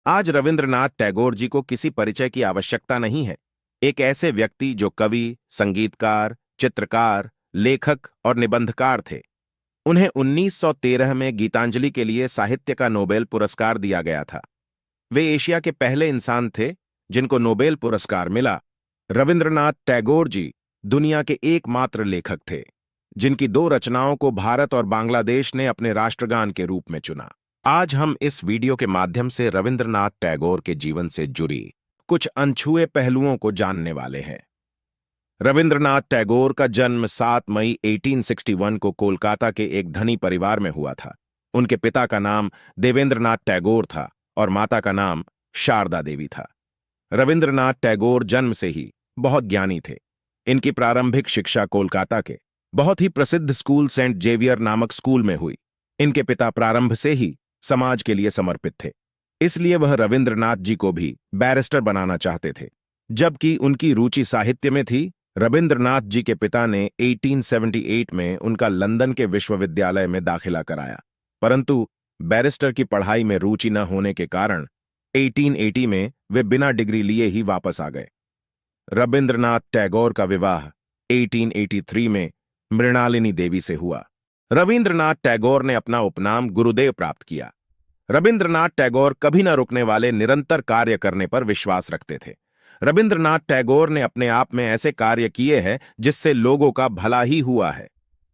आज रविंद्रनाथ टैगोर जी को किसी परिचय की आवश्यकता नहीं है। एक ऐसे व्यक्ति जो कवि, संगीतकार, चित्रकार, लेखक और निबंधकार थे। उन्हें 1913 में गीतांजलि के लिए साहित्य का नोबेल पुरस्कार दिया गया था। वे एशिया के पहले इंसान थे जिनको नोबेल पुरस्कार मिला। रविंद्रनाथ टैगोर जी दुनिया के एकमात्र लेखक थे जिनकी दो रचनाओं को भारत और बांग्लादेश ने अपने राष्ट्रगान के रूप में चुना। आज हम इस वीडियो के माध्यम से रविंद्रनाथ टैगोर के जीवन से जुड़ी कुछ अनछुए पहलुओं को जानने वाले हैं। रविंद्रनाथ टैगोर का जन्म 7 मई 1861 को कोलकाता के एक धनी परिवार में हुआ था। उनके पिता का नाम देवेंद्रनाथ टैगोर था और माता का नाम शारदा देवी था। रविंद्रनाथ टैगोर जन्म से ही बहुत ज्ञानी थे। इनकी प्रारंभिक शिक्षा कोलकाता के बहुत ही प्रसिद्ध स्कूल सेंट जेवियर नामक स्कूल में हुई। इनके पिता प्रारंभ से ही समाज के लिए समर्पित थे, इसलिए वह रविंद्रनाथ जी को भी बैरिस्टर बनाना चाहते थे। जबकि उनकी रुचि साहित्य में थी, रविंद्रनाथ जी के पिता ने 1878 में उनका लंदन के विश्वविद्यालय में दाखिला कराया, परंतु बैरिस्टर की पढ़ाई में रुचि न होने के कारण 1880 में वे बिना डिग्री लिए ही वापस आ गए। रविंद्रनाथ टैगोर का विवाह 1883 में मृणालिनी देवी से हुआ। रविंद्रनाथ टैगोर ने अपना उपनाम गुरुदेव प्राप्त किया। रविंद्रनाथ टैगोर कभी न रुकने वाले निरंतर कार्य करने पर विश्वास रखते थे। रविंद्रनाथ टैगोर ने अपने आप में ऐसे कार्य किए हैं जिससे लोगों का भला ही हुआ है।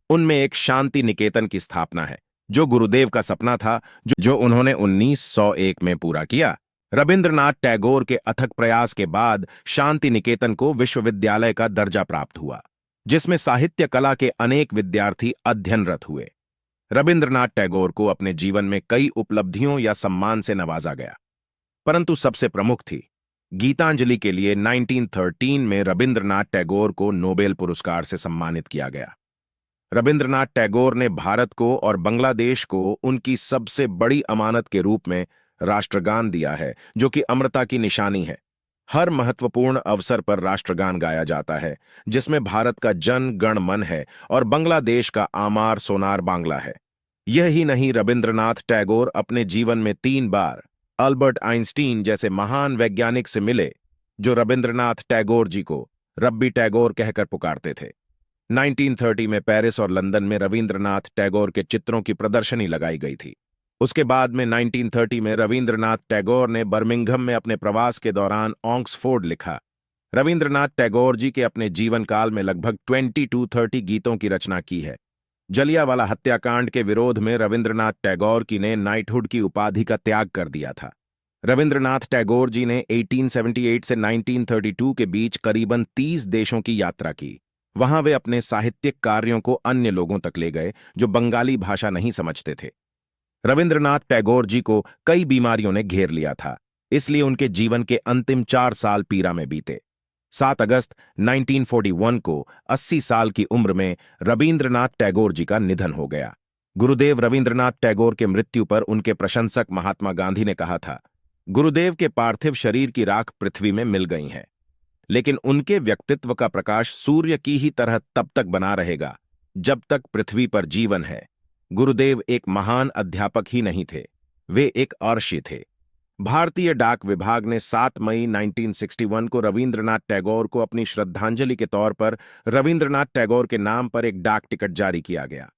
उनमें एक शांति निकेतन की स्थापना है, जो गुरुदेव का सपना था, जो उन्होंने 1901 में पूरा किया। रविंद्रनाथ टैगोर के अथक प्रयास के बाद शांति निकेतन को विश्वविद्यालय का दर्जा प्राप्त हुआ, जिसमें साहित्य कला के अनेक विद्यार्थी अध्ययनरत हुए। रविंद्रनाथ टैगोर को अपने जीवन में कई उपलब्धियों या सम्मान से नवाजा गया, परंतु सबसे प्रमुख थी गीतांजलि के लिए 1913 में रविंद्रनाथ टैगोर को नोबेल पुरस्कार से सम्मानित किया गया। रविंद्रनाथ टैगोर ने भारत को और बांग्लादेश को उनकी सबसे बड़ी अमानत के रूप में राष्ट्रगान दिया है, जो कि अमरता की निशानी है। हर महत्वपूर्ण अवसर पर राष्ट्रगान गाया जाता है, जिसमें भारत का जन गण मन है और बांग्लादेश का आमार सोनार बांग्ला है। यह ही नहीं, रविंद्रनाथ टैगोर अपने जीवन में 3 बार अल्बर्ट आइंस्टीन जैसे महान वैज्ञानिक से मिले, जो रविंद्रनाथ टैगोर जी को रब्बी टैगोर कहकर पुकारते थे। 1930 में पेरिस और लंदन में रविंद्रनाथ टैगोर के चित्रों की प्रदर्शनी लगाई गई थी। उसके बाद में 1930 में रविंद्रनाथ टैगोर ने बर्मिंघम में अपने प्रवास के दौरान ऑक्सफोर्ड लिखा। रविंद्रनाथ टैगोर जी के अपने जीवन काल में लगभग 20-30 गीतों की रचना की है। जलियांवाला हत्याकांड के विरोध में रविंद्रनाथ टैगोर की ने नाइटहुड की उपाधि का त्याग कर दिया था। रविंद्रनाथ टैगोर जी ने 1878 से 1932 के बीच करीबन 30 देशों की यात्रा की। वहां वे अपने साहित्यिक कार्यों को अन्य लोगों तक ले गए जो बंगाली भाषा नहीं समझते थे। रविंद्रनाथ टैगोर जी को कई बीमारियों ने घेर लिया था, इसलिए उनके जीवन के अंतिम 4 साल पीड़ा में बीते। 7 अगस्त 1941 को 80 साल की उम्र में रविंद्रनाथ टैगोर जी का निधन हो गया। गुरुदेव रविंद्रनाथ टैगोर के मृत्यु पर उनके प्रशंसक महात्मा गांधी ने कहा था, गुरुदेव के पार्थिव शरीर की राख पृथ्वी में मिल गई है, लेकिन उनके व्यक्तित्व का प्रकाश सूर्य की ही तरह तब तक बना रहेगा जब तक पृथ्वी पर जीवन है। गुरुदेव एक महान अध्यापक ही नहीं थे, वे एक अर्षि थे। भारतीय डाक विभाग ने 7 मई 1961 को रविंद्रनाथ टैगोर को अपनी श्रद्धांजलि के तौर पर रविंद्रनाथ टैगोर के नाम पर एक डाक टिकट जारी किया गया।